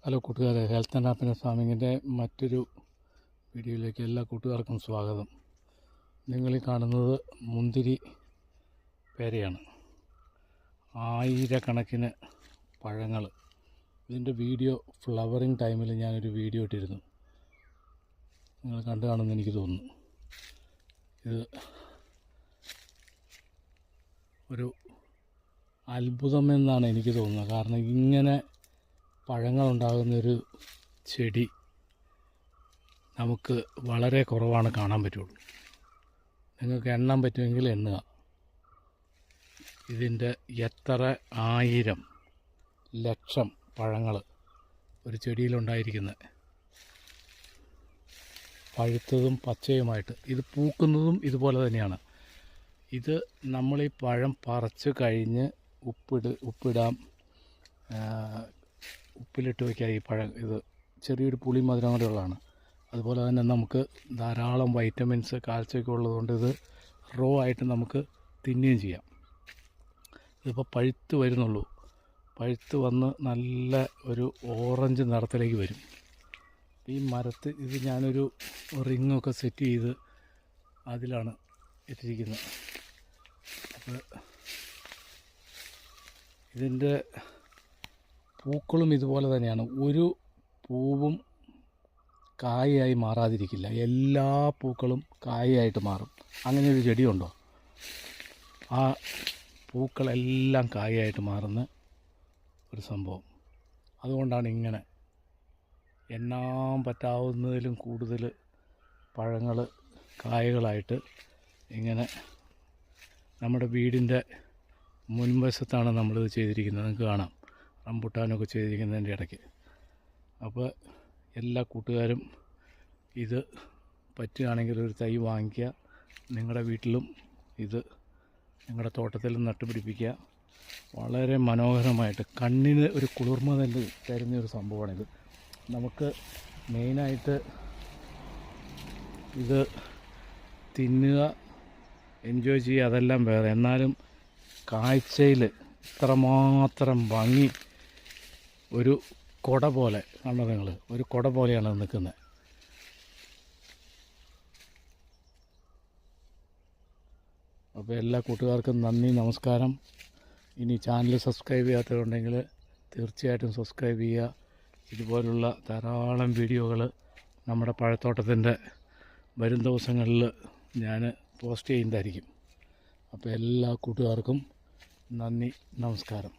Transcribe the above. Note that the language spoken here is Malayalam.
ഹലോ കൂട്ടുകാരെ, ഹെൽത്ത് ആൻഡ് ഹാപ്പിനെസ് ഫാമിങ്ങിൻ്റെ മറ്റൊരു വീഡിയോയിലേക്ക് എല്ലാ കൂട്ടുകാർക്കും സ്വാഗതം. നിങ്ങളീ കാണുന്നത് മുന്തിരി പേരയാണ്. ആയിരക്കണക്കിന് പഴങ്ങൾ. ഇതിൻ്റെ വീഡിയോ ഫ്ലവറിങ് ടൈമിൽ ഞാനൊരു വീഡിയോ ഇട്ടിരുന്നു. നിങ്ങൾ കണ്ടു കാണുമെന്ന് എനിക്ക് തോന്നുന്നു. ഇത് ഒരു അത്ഭുതമെന്നാണ് എനിക്ക് തോന്നുന്നത്. കാരണം ഇങ്ങനെ പഴങ്ങളുണ്ടാകുന്നൊരു ചെടി നമുക്ക് വളരെ കുറവാണ് കാണാൻ പറ്റുള്ളൂ. നിങ്ങൾക്ക് എണ്ണാൻ പറ്റുമെങ്കിൽ എണ്ണുക. ഇതിൻ്റെ എത്ര ആയിരം ലക്ഷം പഴങ്ങൾ ഒരു ചെടിയിലുണ്ടായിരിക്കുന്നത്, പഴുത്തതും പച്ചയുമായിട്ട്. ഇത് പൂക്കുന്നതും ഇതുപോലെ തന്നെയാണ്. ഇത് നമ്മളീ പഴം പറിച്ച് കഴിഞ്ഞ് ഉപ്പിടാം, ഉപ്പിലിട്ട് വയ്ക്കുക. ഈ പഴം ഇത് ചെറിയൊരു പുളി മധുരം കൂടെ ഉള്ളതാണ്. അതുപോലെ തന്നെ നമുക്ക് ധാരാളം വൈറ്റമിൻസ്, കാൽസ്യമൊക്കെ ഉള്ളതുകൊണ്ട് ഇത് റോ ആയിട്ട് നമുക്ക് തിന്നുകയും ചെയ്യാം. ഇതിപ്പോൾ പഴുത്ത് വരുന്നുള്ളൂ. പഴുത്ത് വന്ന് നല്ല ഒരു ഓറഞ്ച് നിറത്തിലേക്ക് വരും. ഈ മരത്തിൽ ഇത് ഞാനൊരു റിങ്ങൊക്കെ സെറ്റ് ചെയ്ത് അതിലാണ് ഇട്ടിരിക്കുന്നത്. അപ്പോൾ ഇതിൻ്റെ പൂക്കളും ഇതുപോലെ തന്നെയാണ്. ഒരു പൂവും കായയായി മാറാതിരിക്കില്ല. എല്ലാ പൂക്കളും കായയായിട്ട് മാറും. അങ്ങനെ ഒരു ചെടിയുണ്ടോ? ആ പൂക്കളെല്ലാം കായയായിട്ട് മാറുന്ന ഒരു സംഭവം. അതുകൊണ്ടാണ് ഇങ്ങനെ എണ്ണാൻ പറ്റാവുന്നതിലും കൂടുതൽ പഴങ്ങൾ കായകളായിട്ട് ഇങ്ങനെ നമ്മുടെ വീടിൻ്റെ മുൻവശത്താണ് നമ്മളിത് ചെയ്തിരിക്കുന്നത്. നിങ്ങൾക്ക് കാണാം, റംബുട്ടാനൊക്കെ ചെയ്തിരിക്കുന്നതിൻ്റെ ഇടയ്ക്ക്. അപ്പോൾ എല്ലാ കൂട്ടുകാരും ഇത് പറ്റുകയാണെങ്കിൽ ഒരു തൈ വാങ്ങിക്കുക. നിങ്ങളുടെ വീട്ടിലും ഇത് നിങ്ങളുടെ തോട്ടത്തിലും നട്ടുപിടിപ്പിക്കുക. വളരെ മനോഹരമായിട്ട് കണ്ണിന് ഒരു കുളിർമ തന്നെ തരുന്നൊരു സംഭവമാണിത്. നമുക്ക് മെയിനായിട്ട് ഇത് തിന്നുക, എൻജോയ് ചെയ്യുക, അതെല്ലാം വേറെ. എന്നാലും കാഴ്ചയിൽ ഇത്രമാത്രം ഭംഗി, ഒരു കുട പോലെ കണ്ടോ നിങ്ങൾ? ഒരു കുട പോലെയാണ് നിൽക്കുന്നത്. അപ്പോൾ എല്ലാ കൂട്ടുകാർക്കും നന്ദി, നമസ്കാരം. ഇനി ചാനൽ സബ്സ്ക്രൈബ് ചെയ്യാത്തവരുണ്ടെങ്കിൽ തീർച്ചയായിട്ടും സബ്സ്ക്രൈബ് ചെയ്യുക. ഇതുപോലുള്ള ധാരാളം വീഡിയോകൾ നമ്മുടെ പഴത്തോട്ടത്തിൻ്റെ വരും ദിവസങ്ങളിൽ ഞാൻ പോസ്റ്റ് ചെയ്യുന്നതായിരിക്കും. അപ്പോൾ എല്ലാ കൂട്ടുകാർക്കും നന്ദി, നമസ്കാരം.